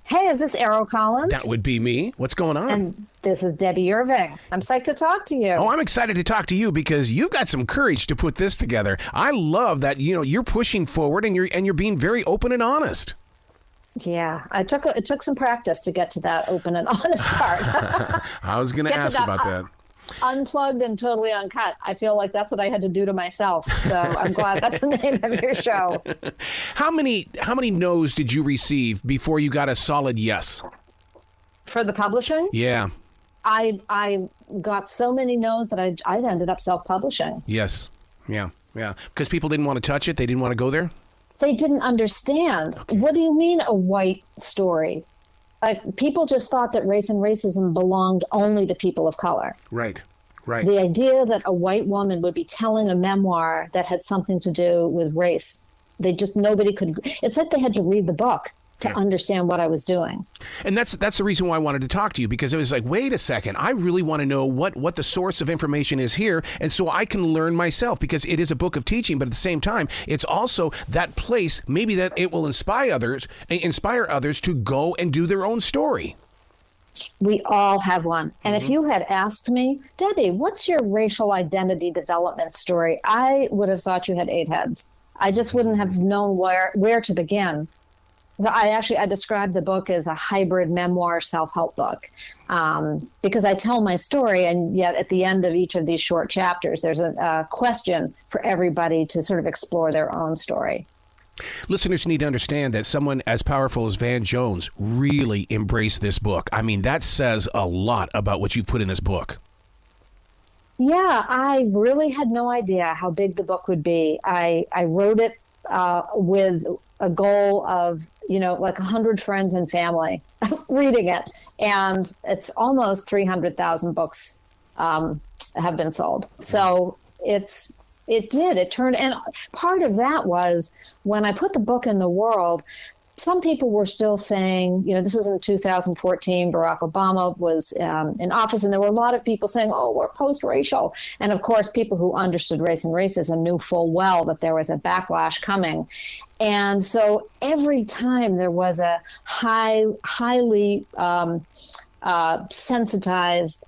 Hey, is this Arrow Collins? That would be me. What's going on? And this is Debby Iirving. I'm psyched to talk to you. Oh, I'm excited to talk to you because you've got some courage to put this together. I love that, you're pushing forward and you're being very open and honest. Yeah, it took some practice to get to that open and honest part. I was going to ask about that. Unplugged and totally uncut. I feel like that's what I had to do to myself. So I'm glad that's the name of your show. How many no's did you receive before you got a solid yes? For the publishing? Yeah. I got so many no's that I ended up self-publishing. Yes. Yeah. Because people didn't want to touch it. They didn't want to go there. They didn't understand. Okay. What do you mean a white story? People just thought that race and racism belonged only to people of color. Right. The idea that a white woman would be telling a memoir that had something to do with race, nobody could. It's like they had to read the book to understand what I was doing. And that's the reason why I wanted to talk to you, because it was like, wait a second, I really want to know what the source of information is here, and so I can learn myself, because it is a book of teaching, but at the same time, it's also that place, maybe that it will inspire others to go and do their own story. We all have one. And if you had asked me, Debby, what's your racial identity development story? I would have thought you had 8 heads. I just wouldn't have known where to begin. So I described the book as a hybrid memoir self-help book because I tell my story, and yet at the end of each of these short chapters, there's a question for everybody to sort of explore their own story. Listeners need to understand that someone as powerful as Van Jones really embraced this book. I mean, that says a lot about what you put in this book. Yeah, I really had no idea how big the book would be. I wrote it with a goal of, like 100 friends and family reading it. And it's almost 300,000 books have been sold. So it turned, and part of that was when I put the book in the world, some people were still saying, this was in 2014, Barack Obama was in office, and there were a lot of people saying, oh, we're post-racial. And of course, people who understood race and racism knew full well that there was a backlash coming. And so every time there was a highly sensationalized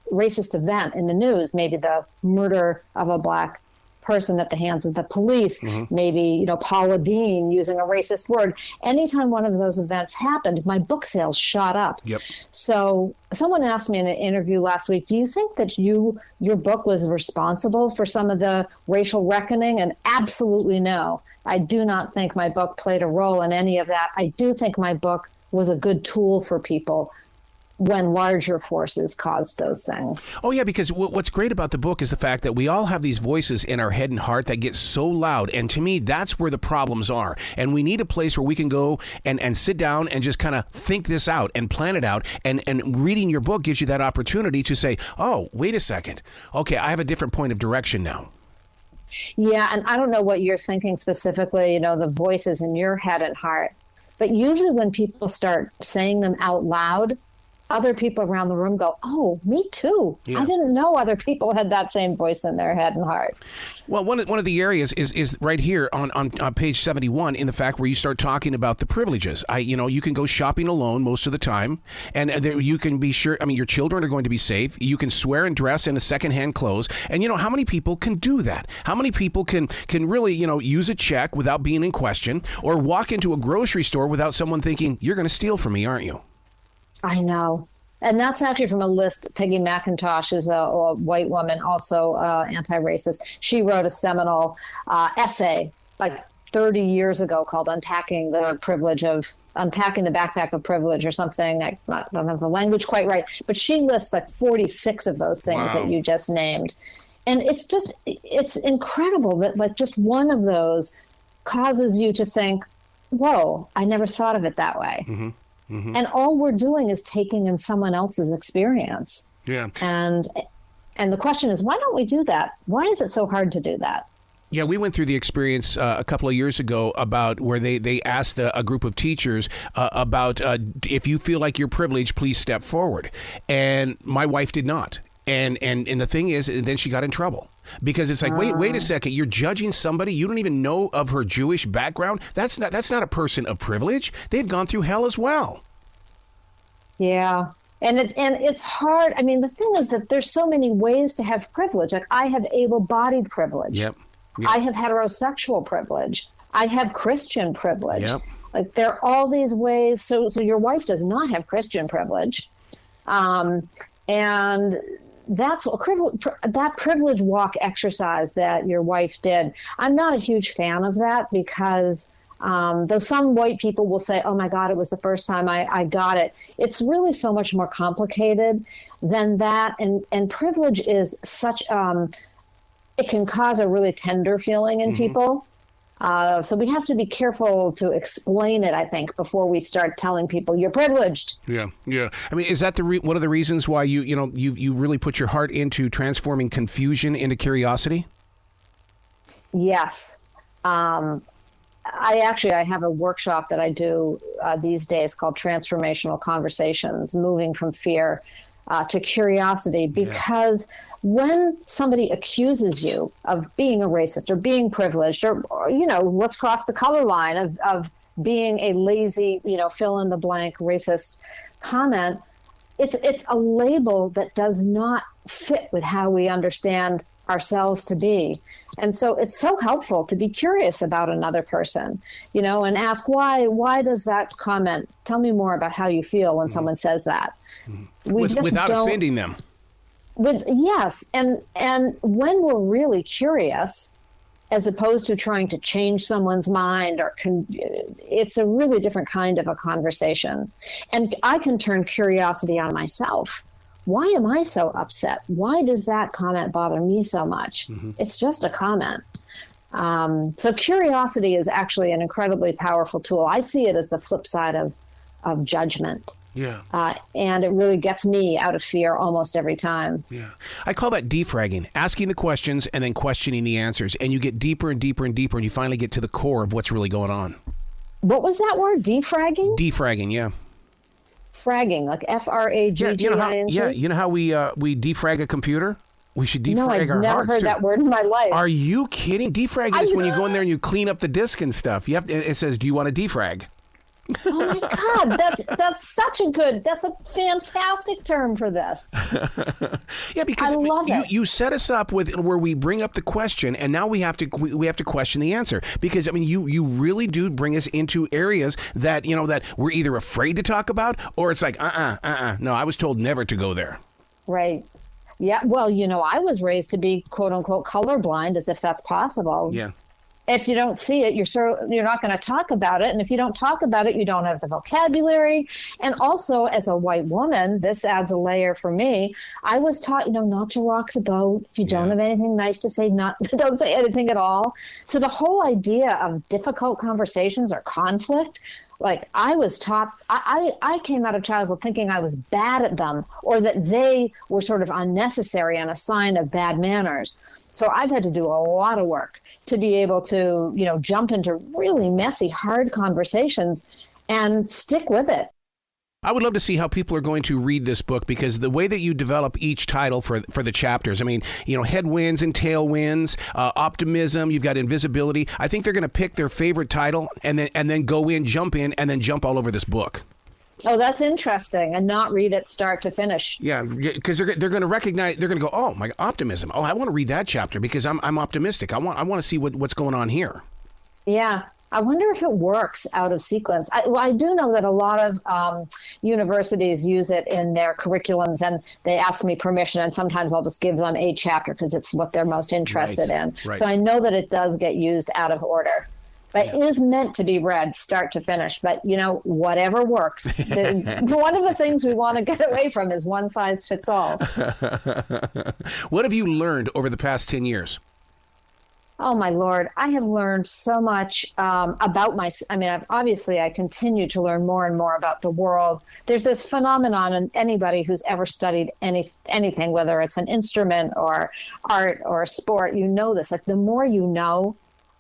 racist event in the news, maybe the murder of a Black person at the hands of the police, maybe, Paula Dean using a racist word. Anytime one of those events happened, my book sales shot up. Yep. So someone asked me in an interview last week, do you think that your book was responsible for some of the racial reckoning? And absolutely no. I do not think my book played a role in any of that. I do think my book was a good tool for people when larger forces caused those things. Oh, yeah, because what's great about the book is the fact that we all have these voices in our head and heart that get so loud. And to me, that's where the problems are. And we need a place where we can go and sit down and just kind of think this out and plan it out. And reading your book gives you that opportunity to say, oh, wait a second. Okay, I have a different point of direction now. Yeah, and I don't know what you're thinking specifically, the voices in your head and heart. But usually when people start saying them out loud, other people around the room go, oh, me too. Yeah. I didn't know other people had that same voice in their head and heart. Well, one of the areas is right here on page 71 in the fact where you start talking about the privileges. You can go shopping alone most of the time, and you can be sure, your children are going to be safe. You can swear and dress in a secondhand clothes. And how many people can do that? How many people can really, use a check without being in question, or walk into a grocery store without someone thinking, you're going to steal from me, aren't you? I know. And that's actually from a list. Peggy McIntosh, who's a white woman, also anti-racist. She wrote a seminal essay like 30 years ago called Unpacking the Backpack of Privilege or something. I don't have the language quite right. But she lists like 46 of those things that you just named. And it's incredible that like just one of those causes you to think, whoa, I never thought of it that way. Mm-hmm. Mm-hmm. And all we're doing is taking in someone else's experience. Yeah. And the question is, why don't we do that? Why is it so hard to do that? Yeah, we went through the experience a couple of years ago about where they asked a group of teachers about if you feel like you're privileged, please step forward. And my wife did not. And the thing is, and then she got in trouble because it's like, wait a second, you're judging somebody you don't even know of her Jewish background. That's not a person of privilege. They've gone through hell as well. Yeah. And it's hard. I mean, the thing is that there's so many ways to have privilege. Like, I have able-bodied privilege. Yep. I have heterosexual privilege. I have Christian privilege. Yep. Like, there are all these ways. So your wife does not have Christian privilege. And that's what that privilege walk exercise that your wife did. I'm not a huge fan of that because though some white people will say, oh my God, it was the first time I got it. It's really so much more complicated than that. And privilege is such, it can cause a really tender feeling in people. So we have to be careful to explain it, I think, before we start telling people you're privileged. Yeah. I mean, is that one of the reasons why you really put your heart into transforming confusion into curiosity? Yes. I have a workshop that I do these days called Transformational Conversations, moving from fear to curiosity, because when somebody accuses you of being a racist or being privileged or let's cross the color line of being a lazy, fill in the blank racist comment, it's a label that does not fit with how we understand ourselves to be. And so it's so helpful to be curious about another person, and ask why does that comment, tell me more about how you feel when someone says that. Without offending them. Yes. And when we're really curious, as opposed to trying to change someone's mind, it's a really different kind of a conversation. And I can turn curiosity on myself. Why am I so upset? Why does that comment bother me so much? It's just a comment. So curiosity is actually an incredibly powerful tool. I see it as the flip side of judgment. Yeah. And it really gets me out of fear almost every time. Yeah. I call that defragging, asking the questions and then questioning the answers. And you get deeper and deeper and deeper, and you finally get to the core of what's really going on. What was that word? Defragging? Defragging, yeah. Fragging, like F-R-A-G-G-I-N-G? Yeah, you know how we defrag a computer? We should defrag our hearts. No, I've never heard that word in my life. Are you kidding? Defragging is when you go in there and you clean up the disk and stuff. It says, do you want to defrag? Oh my God, that's a fantastic term for this. Yeah, because I love it. You set us up with where we bring up the question, and now we have to question the answer, because I mean you really do bring us into areas that that we're either afraid to talk about, or it's like no, I was told never to go there. Right. Yeah. Well, I was raised to be quote unquote colorblind, as if that's possible. Yeah. If you don't see it, you're not going to talk about it. And if you don't talk about it, you don't have the vocabulary. And also, as a white woman, this adds a layer for me. I was taught, not to rock the boat. If you don't have anything nice to say, don't say anything at all. So the whole idea of difficult conversations or conflict, like I was taught, I came out of childhood thinking I was bad at them, or that they were sort of unnecessary and a sign of bad manners. So I've had to do a lot of work to be able to, jump into really messy, hard conversations and stick with it. I would love to see how people are going to read this book, because the way that you develop each title for the chapters, I mean, headwinds and tailwinds, optimism, you've got invisibility. I think they're going to pick their favorite title and then jump in, and then jump all over this book. Oh, that's interesting, and not read it start to finish. Yeah, because they're going to recognize, they're going to go, oh, my optimism. Oh, I want to read that chapter because I'm optimistic. I want to see what's going on here. Yeah. I wonder if it works out of sequence. I do know that a lot of universities use it in their curriculums, and they ask me permission, and sometimes I'll just give them a chapter because it's what they're most interested in. Right. So I know that it does get used out of order. But it is meant to be read start to finish. But, whatever works. One of the things we want to get away from is one size fits all. What have you learned over the past 10 years? Oh, my Lord. I have learned so much about I continue to learn more and more about the world. There's this phenomenon, and anybody who's ever studied anything, whether it's an instrument or art or sport, this. Like, the more you know,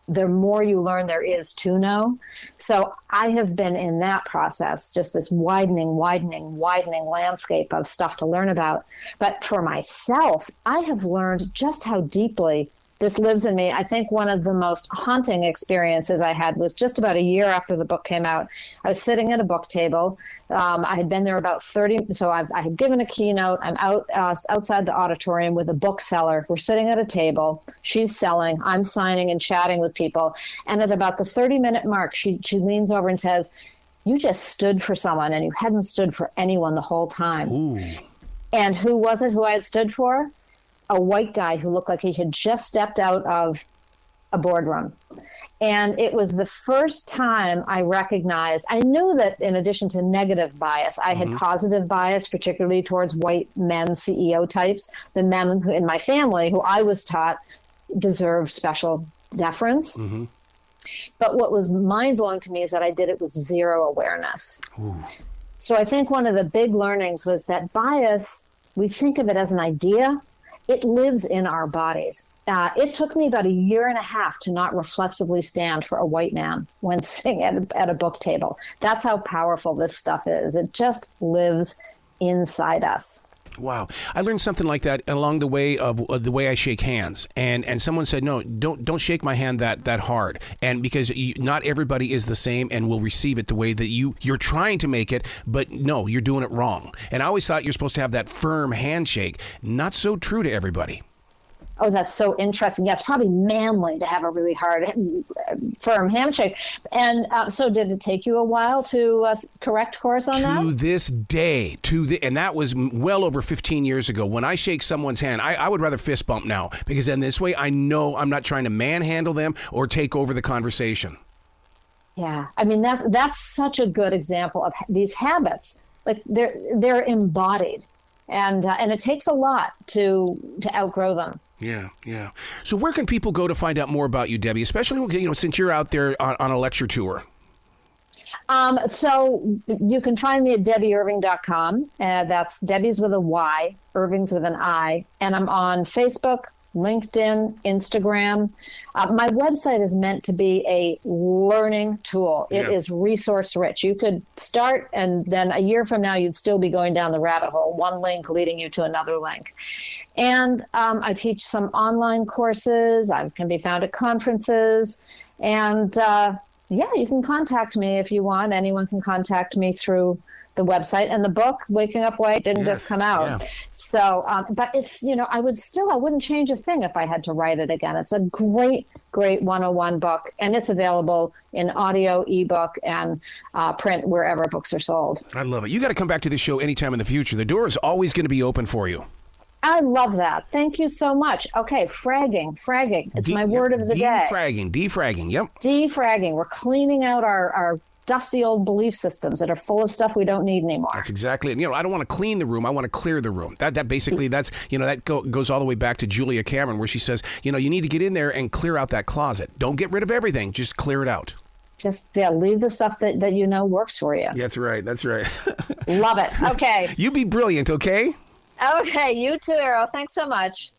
the more you learn there is to know. So I have been in that process, just this widening landscape of stuff to learn about. But for myself, I have learned just how deeply this lives in me. I think one of the most haunting experiences I had was just about a year after the book came out. I was sitting at a book table. I had been there about 30. So I had given a keynote. I'm outside the auditorium with a bookseller. We're sitting at a table. She's selling. I'm signing and chatting with people. And at about the 30-minute mark, she leans over and says, "You just stood for someone and you hadn't stood for anyone the whole time." Ooh. And who was it who I had stood for? A white guy who looked like he had just stepped out of a boardroom. And it was the first time I recognized, I knew that in addition to negative bias, I had positive bias, particularly towards white men CEO types, the men who, in my family who I was taught deserve special deference. Mm-hmm. But what was mind-blowing to me is that I did it with zero awareness. Ooh. So I think one of the big learnings was that bias, we think of it as an idea. It lives in our bodies. It took me about a year and a half to not reflexively stand for a white man when sitting at a book table. That's how powerful this stuff is. It just lives inside us. Wow. I learned something like that along the way of the way I shake hands. And someone said, no, don't shake my hand that hard. And because not everybody is the same and will receive it the way that you're trying to make it, but no, you're doing it wrong. And I always thought you're supposed to have that firm handshake. Not so true to everybody. Oh, that's so interesting. Yeah, it's probably manly to have a really hard, firm handshake. And so did it take you a while to correct course on that? To this day, and that was well over 15 years ago. When I shake someone's hand, I would rather fist bump now, because then this way I know I'm not trying to manhandle them or take over the conversation. Yeah, I mean, that's such a good example of these habits. Like they're embodied, and it takes a lot to outgrow them. Yeah. So where can people go to find out more about you, Debbie, especially since you're out there on a lecture tour? So you can find me at DebbyIirving.com. That's Debbie's with a Y, Iirving's with an I. And I'm on Facebook, LinkedIn, Instagram. My website is meant to be a learning tool. It is resource rich. You could start, and then a year from now, you'd still be going down the rabbit hole, one link leading you to another link. And I teach some online courses. I can be found at conferences. And you can contact me if you want. Anyone can contact me through the website. And the book, Waking Up White, didn't just come out. Yeah. So, but it's, I wouldn't change a thing if I had to write it again. It's a great 101 book. And it's available in audio, ebook, and print wherever books are sold. I love it. You got to come back to this show anytime in the future. The door is always going to be open for you. I love that. Thank you so much. Okay, fragging. It's my word of the day. Defragging, yep. Defragging. We're cleaning out our dusty old belief systems that are full of stuff we don't need anymore. That's exactly it. I don't want to clean the room. I want to clear the room. That basically, that's, that goes all the way back to Julia Cameron, where she says, you need to get in there and clear out that closet. Don't get rid of everything. Just clear it out. Just leave the stuff that works for you. That's right. Love it. Okay. You be brilliant, okay? Okay, you too, Arrow. Thanks so much.